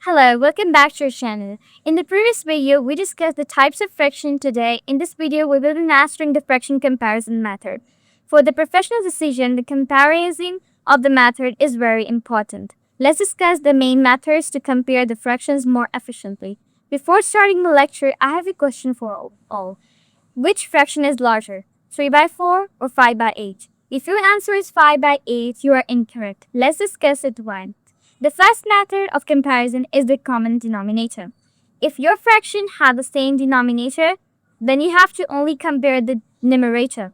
Hello, welcome back to our channel. In the previous video, we discussed the types of fraction. Today, in this video, we will be mastering the fraction comparison method. For the professional decision, the comparison of the method is very important. Let's discuss the main methods to compare the fractions more efficiently. Before starting the lecture, I have a question for all. Which fraction is larger, 3 by 4 or 5 by 8? If your answer is 5 by 8, you are incorrect. Let's discuss it one. The first method of comparison is the common denominator. If your fraction has the same denominator, then you have to only compare the numerator.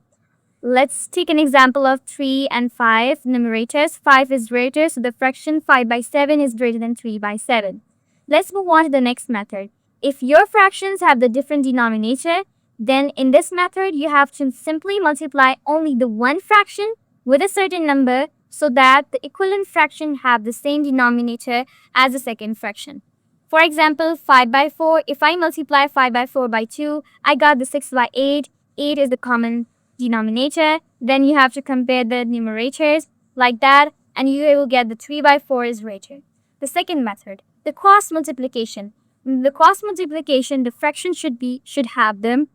Let's take an example of 3 and 5 numerators. 5 is greater, so the fraction 5 by 7 is greater than 3 by 7. Let's move on to the next method. If your fractions have the different denominator, then in this method, you have to simply multiply only the one fraction with a certain number so that the equivalent fraction have the same denominator as the second fraction. For example, 5 by 4, if I multiply 5 by 4 by 2, I got the 6 by 8. 8 is the common denominator. Then you have to compare the numerators like that, and you will get the 3 by 4 is greater. The second method, the cross multiplication. In the cross multiplication, the fraction should have them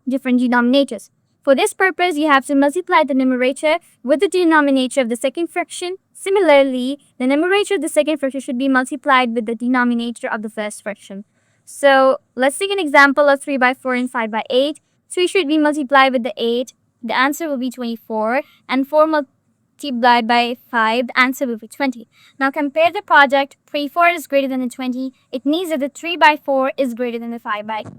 different denominators. For this purpose, you have to multiply the numerator with the denominator of the second fraction. Similarly, the numerator of the second fraction should be multiplied with the denominator of the first fraction. So let's take an example of 3 by 4 and 5 by 8. 3 should be multiplied with the 8. The answer will be 24. And 4 multiplied by 5, the answer will be 20. Now compare the product. 3 4 is greater than the 20. It means that the 3 by 4 is greater than the 5 by 8.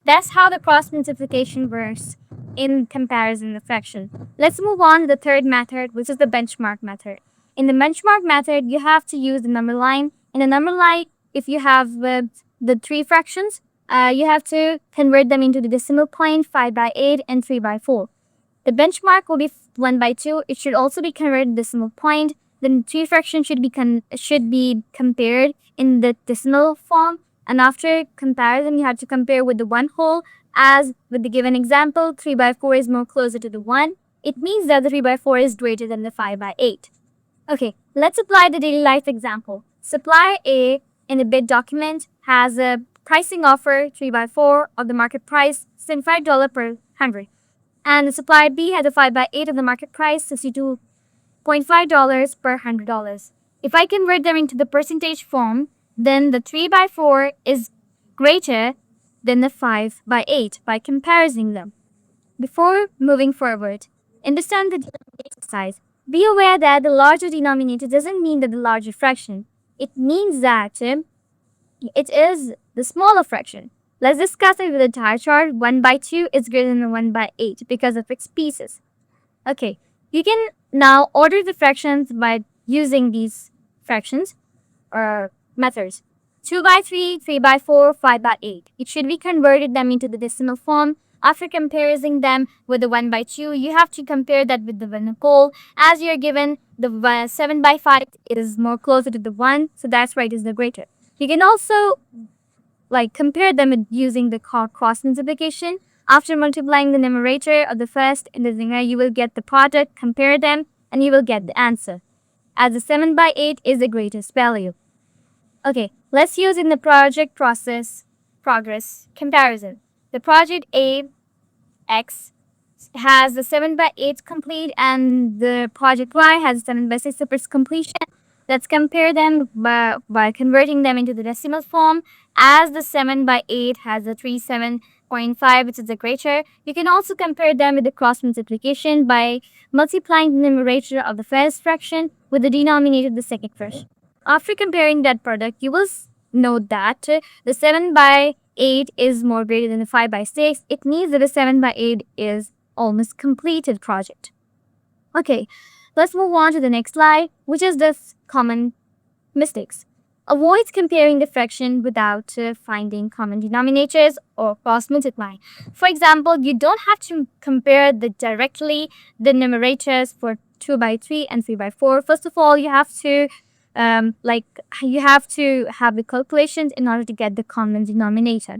That's how the cross multiplication works in comparison of fraction. Let's move on to the third method, which is the benchmark method. In the benchmark method, you have to use the number line. In the number line, if you have the three fractions, you have to convert them into the decimal point, 5 by 8 and 3 by 4. The benchmark will be 1 by 2. It should also be converted to decimal point. The three fractions should be compared in the decimal form. And after comparison, you have to compare with the one whole. As with the given example, 3 by 4 is more closer to the 1. It means that the 3 by 4 is greater than the 5 by 8. Okay, let's apply the daily life example. Supplier A in a bid document has a pricing offer 3 by 4 of the market price, $75 per 100. And the supplier B has a 5 by 8 of the market price, $62.5 per $100. If I convert them into the percentage form, then the 3 by 4 is greater than the 5 by 8 by comparing them. Before moving forward, understand the denominator size. Be aware that the larger denominator doesn't mean that the larger fraction. It means that it is the smaller fraction. Let's discuss it with a tire chart. 1 by 2 is greater than 1 by 8 because of its pieces. Okay, you can now order the fractions by using these fractions or methods. 2 by 3, 3 by 4, 5 by 8. It should be converted them into the decimal form. After comparing them with the 1 by 2, you have to compare that with the 1 whole. As you're given the 7 by 5, it is more closer to the 1, so that's why it is the greater. You can also compare them with using the cross multiplication. After multiplying the numerator of the first and the numerator, you will get the product, compare them, and you will get the answer. As the 7 by 8 is the greatest value. Okay, let's use in the project progress comparison. The project A X has the 7 by 8 complete and the project Y has 7 by 6 super completion. Let's compare them by converting them into the decimal form. As the 7 by 8 has the 37.5, which is the greater. You can also compare them with the cross multiplication by multiplying the numerator of the first fraction with the denominator of the second fraction. After comparing that product, you will note that the 7 by 8 is more greater than the 5 by 6. It means that the 7 by 8 is almost completed project. Okay, let's move on to the next slide, which is this common mistakes. Avoid comparing the fraction without finding common denominators or cross multiplying. For example, you don't have to compare directly the numerators for 2 by 3 and 3 by 4. First of all, you have to have the calculations in order to get the common denominator.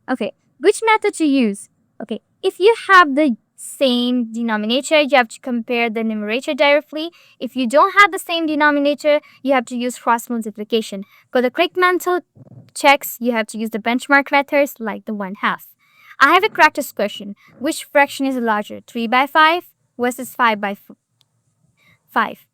Okay, which method to use? Okay, if you have the same denominator, you have to compare the numerator directly. If you don't have the same denominator, you have to use cross multiplication. For the quick mental checks, you have to use the benchmark methods like the 1/2. I have a practice question. Which fraction is larger, 3 by 5 versus 5 by 5?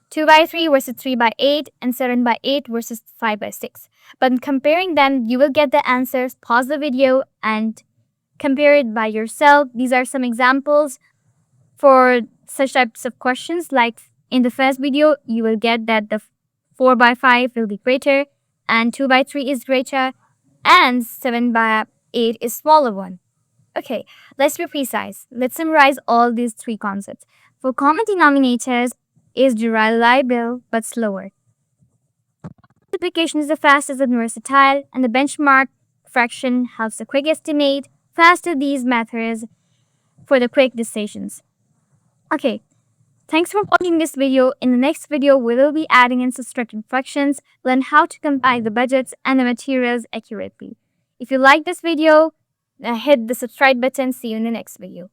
2 by 3 versus 3 by 8, and 7 by 8 versus 5 by 6. But comparing them, you will get the answers. Pause the video and compare it by yourself. These are some examples for such types of questions. Like in the first video, you will get that the 4 by 5 will be greater, and 2 by 3 is greater, and 7 by 8 is smaller one. Okay, let's be precise. Let's summarize all these three concepts. For common denominators, is reliable but slower. Multiplication is the fastest and versatile, and the benchmark fraction helps the quick estimate. Faster these methods for the quick decisions. Okay, thanks for watching this video. In the next video, we will be adding in subtracting fractions, learn how to combine the budgets and the materials accurately. If you like this video, hit the subscribe button. See you in the next video.